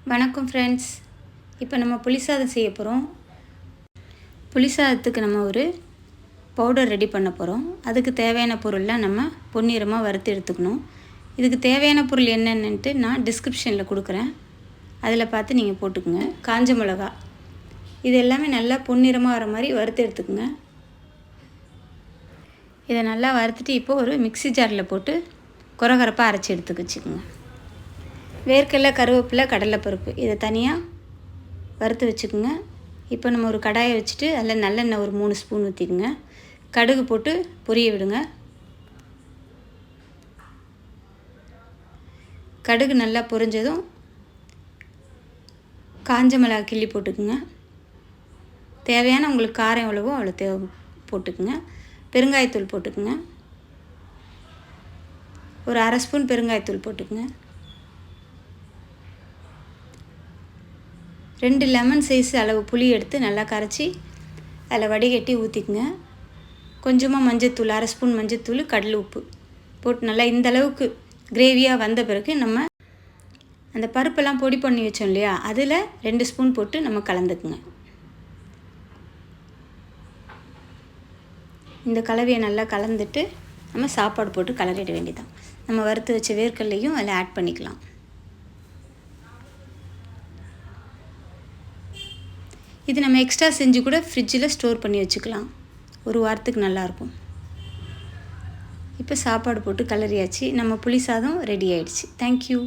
வணக்கம் ஃப்ரெண்ட்ஸ். இப்போ நம்ம புளிசாதம் செய்ய போகிறோம். புளிசாதத்துக்கு நம்ம ஒரு பவுடர் ரெடி பண்ண போகிறோம். அதுக்கு தேவையான பொருள்லாம் நம்ம பொன்னிறமாக வறுத்து எடுத்துக்கணும். இதுக்கு தேவையான பொருள் என்னென்னுட்டு நான் டிஸ்கிரிப்ஷனில் கொடுக்குறேன். அதில் பார்த்து நீங்கள் போட்டுக்குங்க. காஞ்ச மிளகா, இது எல்லாமே நல்லா பொன்னிறமாக வர மாதிரி வறுத்து எடுத்துக்குங்க. இதை நல்லா வறுத்துட்டு இப்போ ஒரு மிக்ஸி ஜாரில் போட்டு கொரகரப்பாக அரைச்சி எடுத்து வச்சுக்கோங்க. வேர்க்கடலை, கருவேப்பிலை, கடலைப்பருப்பு இதை தனியாக வறுத்து வச்சுக்கோங்க. இப்போ நம்ம ஒரு கடாயை வச்சுட்டு அதில் நல்லெண்ணெய் ஒரு 3 ஸ்பூன் ஊற்றிக்குங்க. கடுகு போட்டு பொரிய விடுங்க. கடுகு நல்லா பொரிஞ்சதும் காஞ்ச மிளகாய் கிள்ளி போட்டுக்குங்க. தேவையான உங்களுக்கு காரம் எவ்வளவோ அவ்வளோ போட்டுக்குங்க. பெருங்காயத்தூள் போட்டுக்குங்க. ஒரு 1/2 ஸ்பூன் பெருங்காயத்தூள் போட்டுக்குங்க. 2 லெமன் சைஸ் அளவு புளி எடுத்து நல்லா கரைச்சி அதில் வடிகட்டி ஊற்றிக்குங்க. கொஞ்சமாக மஞ்சத்தூள், 1/2 ஸ்பூன் மஞ்சத்தூள், கடலை உப்பு போட்டு நல்லா இந்த அளவுக்கு கிரேவியாக வந்த பிறகு நம்ம அந்த பருப்பெல்லாம் பொடி பண்ணி வச்சோம் இல்லையா, அதில் 2 ஸ்பூன் போட்டு நம்ம கலந்துக்குங்க. இந்த கலவையை நல்லா கலந்துட்டு நம்ம சாப்பாடு போட்டு கலரிட வேண்டியதான். நம்ம வறுத்து வச்ச வேர்க்கடலையும் அதில் ஆட் பண்ணிக்கலாம். இது நம்ம எக்ஸ்ட்ரா செஞ்சு கூட ஃப்ரிட்ஜில் ஸ்டோர் பண்ணி வச்சுக்கலாம். ஒரு வாரத்துக்கு நல்லாயிருக்கும். இப்போ சாப்பாடு போட்டு கலரியாச்சு. நம்ம புளி சாதம் ரெடி ஆயிடுச்சு. தேங்க்யூ.